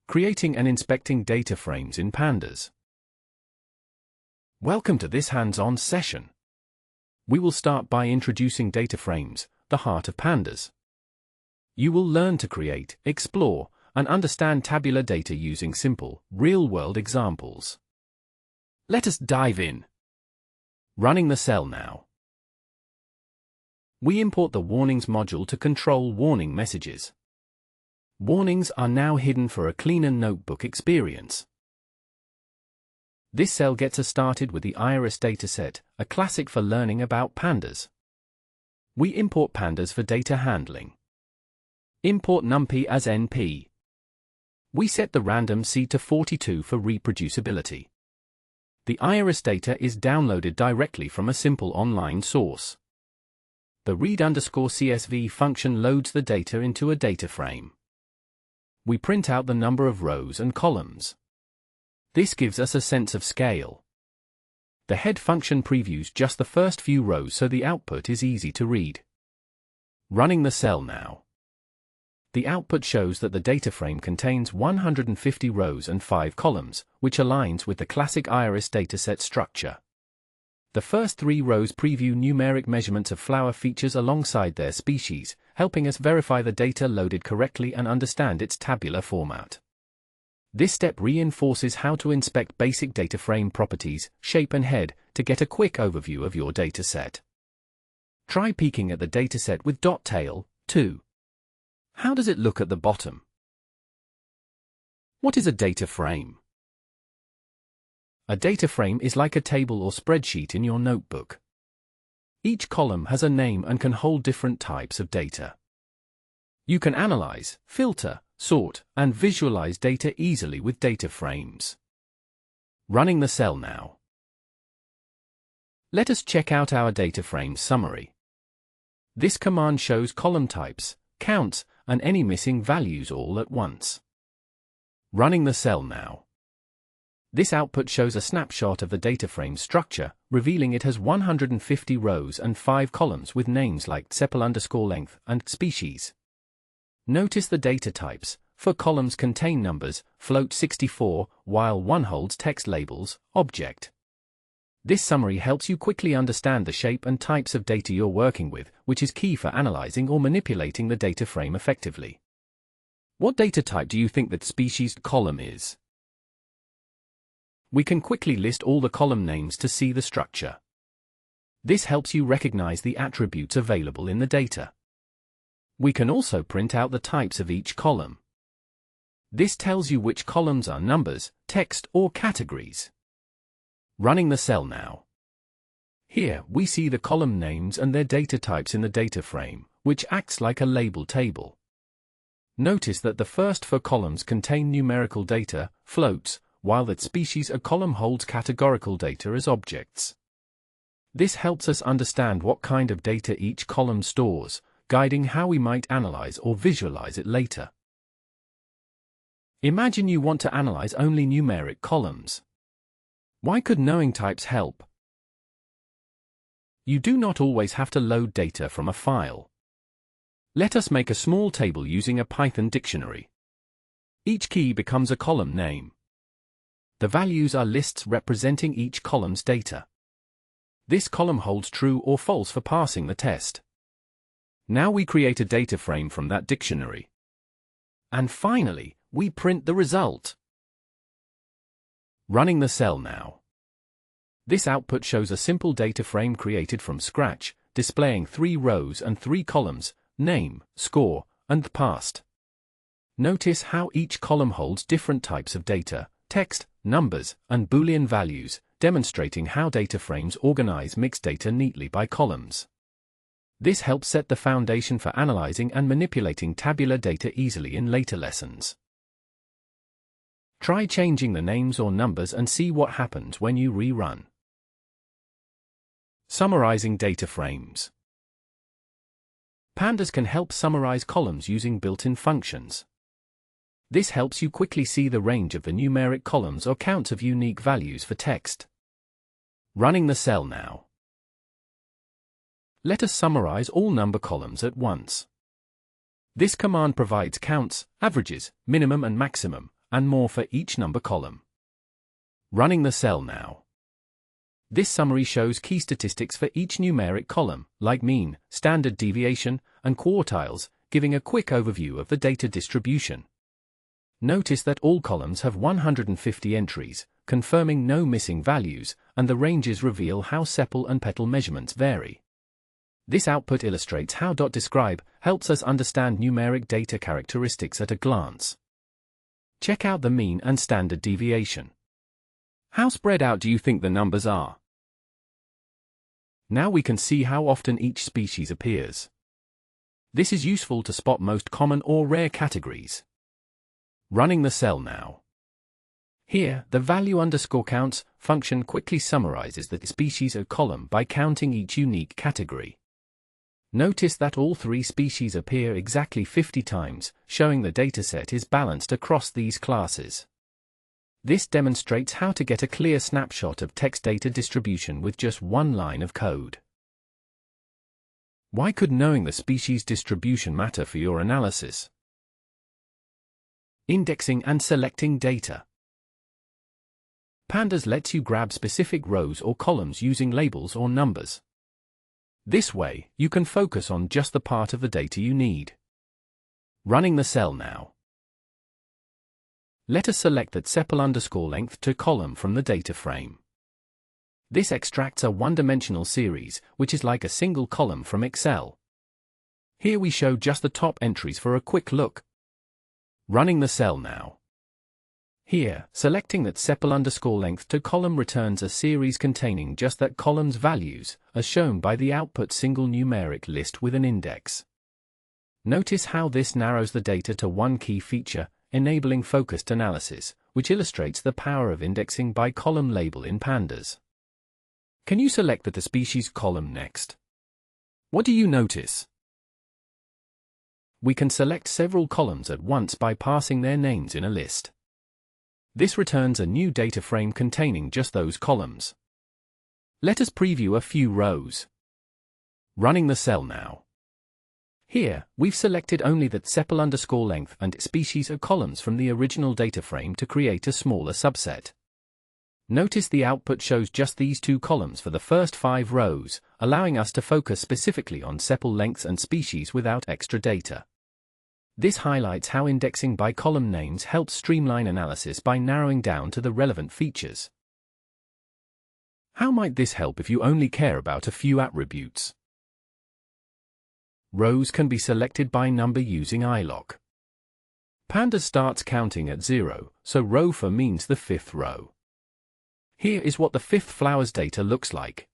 Creating and inspecting data frames in Pandas. Welcome to this hands-on session. We will start by introducing data frames, the heart of Pandas. You will learn to create, explore, and understand tabular data using simple, real-world examples. Let us dive in. Running the cell now. We import the warnings module to control warning messages. Warnings are now hidden for a cleaner notebook experience. This cell gets us started with the iris dataset, a classic for learning about pandas. We import pandas for data handling. Import numpy as np. We set the random seed to 42 for reproducibility. The iris data is downloaded directly from a simple online source. The read_CSV function loads the data into a data frame. We print out the number of rows and columns. This gives us a sense of scale. The head function previews just the first few rows so the output is easy to read. Running the cell now. The output shows that the data frame contains 150 rows and 5 columns, which aligns with the classic iris dataset structure. The first 3 rows preview numeric measurements of flower features alongside their species, helping us verify the data loaded correctly and understand its tabular format. This step reinforces how to inspect basic data frame properties, shape and head, to get a quick overview of your dataset. Try peeking at the dataset with dot tail, too. How does it look at the bottom? What is a data frame? A data frame is like a table or spreadsheet in your notebook. Each column has a name and can hold different types of data. You can analyze, filter, sort, and visualize data easily with data frames. Running the cell now. Let us check out our data frame summary. This command shows column types, counts, and any missing values all at once. Running the cell now. This output shows a snapshot of the data frame structure, revealing it has 150 rows and 5 columns with names like sepal_length and species. Notice the data types. For columns contain numbers, float 64, while one holds text labels, object. This summary helps you quickly understand the shape and types of data you're working with, which is key for analyzing or manipulating the data frame effectively. What data type do you think that species column is? We can quickly list all the column names to see the structure. This helps you recognize the attributes available in the data. We can also print out the types of each column. This tells you which columns are numbers, text, or categories. Running the cell now. Here, we see the column names and their data types in the data frame, which acts like a label table. Notice that the first 4 columns contain numerical data, floats, while that species a column holds categorical data as objects. This helps us understand what kind of data each column stores, guiding how we might analyze or visualize it later. Imagine you want to analyze only numeric columns. Why could knowing types help? You do not always have to load data from a file. Let us make a small table using a Python dictionary. Each key becomes a column name. The values are lists representing each column's data. This column holds true or false for passing the test. Now we create a data frame from that dictionary. And finally, we print the result. Running the cell now. This output shows a simple data frame created from scratch, displaying 3 rows and 3 columns, name, score, and past. Notice how each column holds different types of data, text, numbers, and Boolean values, demonstrating how data frames organize mixed data neatly by columns. This helps set the foundation for analyzing and manipulating tabular data easily in later lessons. Try changing the names or numbers and see what happens when you rerun. Summarizing data frames. Pandas can help summarize columns using built-in functions. This helps you quickly see the range of the numeric columns or counts of unique values for text. Running the cell now. Let us summarize all number columns at once. This command provides counts, averages, minimum and maximum, and more for each number column. Running the cell now. This summary shows key statistics for each numeric column, like mean, standard deviation, and quartiles, giving a quick overview of the data distribution. Notice that all columns have 150 entries, confirming no missing values, and the ranges reveal how sepal and petal measurements vary. This output illustrates how .describe helps us understand numeric data characteristics at a glance. Check out the mean and standard deviation. How spread out do you think the numbers are? Now we can see how often each species appears. This is useful to spot most common or rare categories. Running the cell now. Here, the value_counts function quickly summarizes the species of column by counting each unique category. Notice that all three species appear exactly 50 times, showing the dataset is balanced across these classes. This demonstrates how to get a clear snapshot of text data distribution with just one line of code. Why could knowing the species distribution matter for your analysis? Indexing and selecting data. Pandas lets you grab specific rows or columns using labels or numbers. This way, you can focus on just the part of the data you need. Running the cell now. Let us select that sepal_length to column from the data frame. This extracts a one-dimensional series, which is like a single column from Excel. Here we show just the top entries for a quick look. Running the cell now. Here, selecting that sepal_length to column returns a series containing just that column's values, as shown by the output single numeric list with an index. Notice how this narrows the data to one key feature, enabling focused analysis, which illustrates the power of indexing by column label in Pandas. Can you select the species column next? What do you notice? We can select several columns at once by passing their names in a list. This returns a new data frame containing just those columns. Let us preview a few rows. Running the cell now. Here, we've selected only that sepal_length and species of columns from the original data frame to create a smaller subset. Notice the output shows just these two columns for the first 5 rows, allowing us to focus specifically on sepal lengths and species without extra data. This highlights how indexing by column names helps streamline analysis by narrowing down to the relevant features. How might this help if you only care about a few attributes? Rows can be selected by number using iloc. Pandas starts counting at 0, so row 4 means the 5th row. Here is what the 5th flower's data looks like.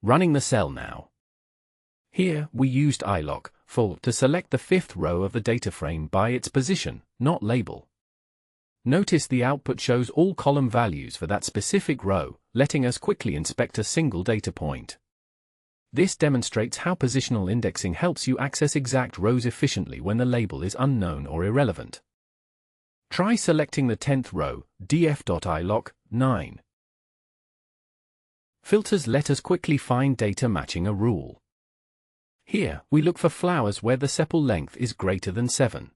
Running the cell now. Here, we used iloc for to select the 5th row of the data frame by its position, not label. Notice the output shows all column values for that specific row, letting us quickly inspect a single data point. This demonstrates how positional indexing helps you access exact rows efficiently when the label is unknown or irrelevant. Try selecting the 10th row, df.iloc 9. Filters let us quickly find data matching a rule. Here, we look for flowers where the sepal length is greater than 7.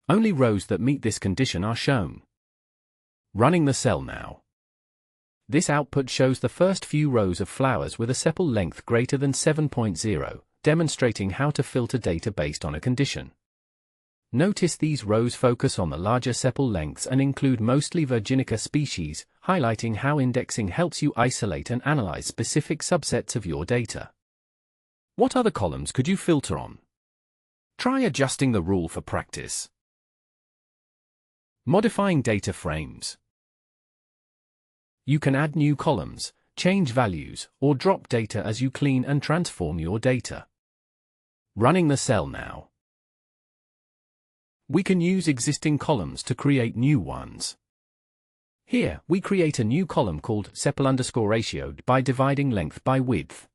Only rows that meet this condition are shown. Running the cell now. This output shows the first few rows of flowers with a sepal length greater than 7.0, demonstrating how to filter data based on a condition. Notice these rows focus on the larger sepal lengths and include mostly Virginica species, highlighting how indexing helps you isolate and analyze specific subsets of your data. What other columns could you filter on? Try adjusting the rule for practice. Modifying data frames. You can add new columns, change values, or drop data as you clean and transform your data. Running the cell now. We can use existing columns to create new ones. Here, we create a new column called sepal_ratio by dividing length by width.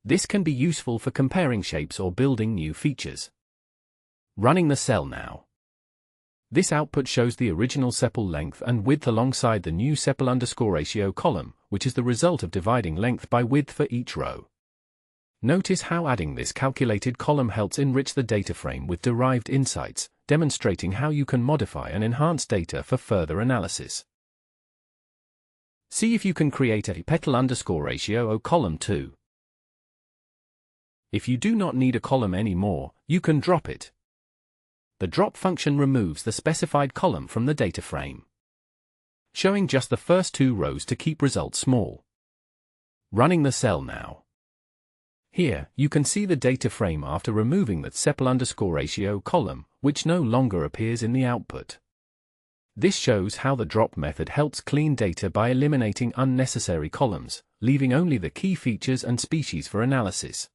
This can be useful for comparing shapes or building new features. Running the cell now. This output shows the original sepal length and width alongside the new sepal_ratio column, which is the result of dividing length by width for each row. Notice how adding this calculated column helps enrich the data frame with derived insights, demonstrating how you can modify and enhance data for further analysis. See if you can create a petal_ratio column too. If you do not need a column anymore, you can drop it. The drop function removes the specified column from the data frame, showing just the first 2 rows to keep results small. Running the cell now. Here, you can see the data frame after removing the sepal_ratio column, which no longer appears in the output. This shows how the drop method helps clean data by eliminating unnecessary columns, leaving only the key features and species for analysis.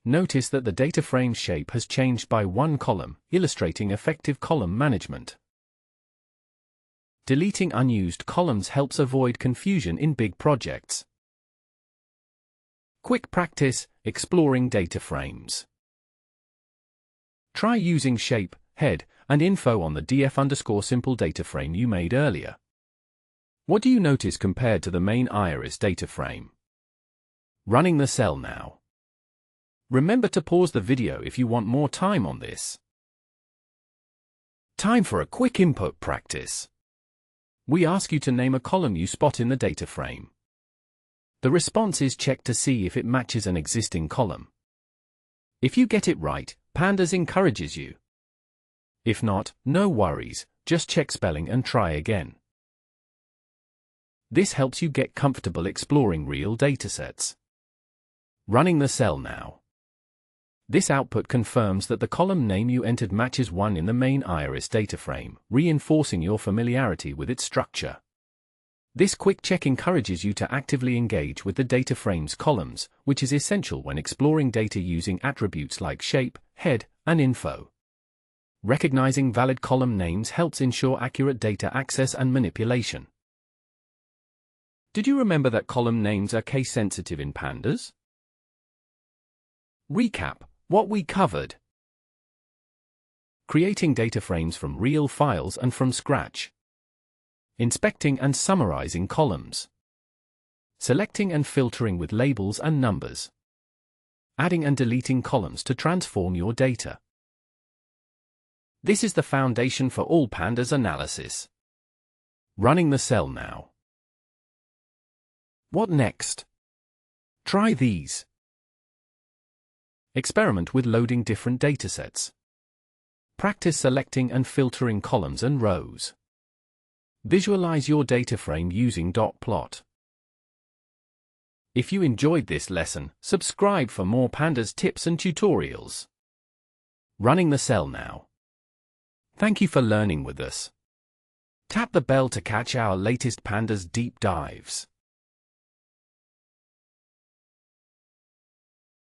Notice that the data frame shape has changed by 1 column, illustrating effective column management. Deleting unused columns helps avoid confusion in big projects. Quick practice, exploring data frames. Try using shape, head, and info on the df_simple data frame you made earlier. What do you notice compared to the main iris data frame? Running the cell now. Remember to pause the video if you want more time on this. Time for a quick input practice. We ask you to name a column you spot in the data frame. The response is checked to see if it matches an existing column. If you get it right, Pandas encourages you. If not, no worries, just check spelling and try again. This helps you get comfortable exploring real datasets. Running the cell now. This output confirms that the column name you entered matches one in the main iris data frame, reinforcing your familiarity with its structure. This quick check encourages you to actively engage with the data frame's columns, which is essential when exploring data using attributes like shape, head, and info. Recognizing valid column names helps ensure accurate data access and manipulation. Did you remember that column names are case-sensitive in Pandas? Recap what we covered. Creating data frames from real files and from scratch. Inspecting and summarizing columns. Selecting and filtering with labels and numbers. Adding and deleting columns to transform your data. This is the foundation for all Pandas analysis. Running the cell now. What next? Try these. Experiment with loading different datasets. Practice selecting and filtering columns and rows. Visualize your data frame using dot plot. If you enjoyed this lesson, subscribe for more Pandas tips and tutorials. Running the cell now. Thank you for learning with us. Tap the bell to catch our latest Pandas deep dives.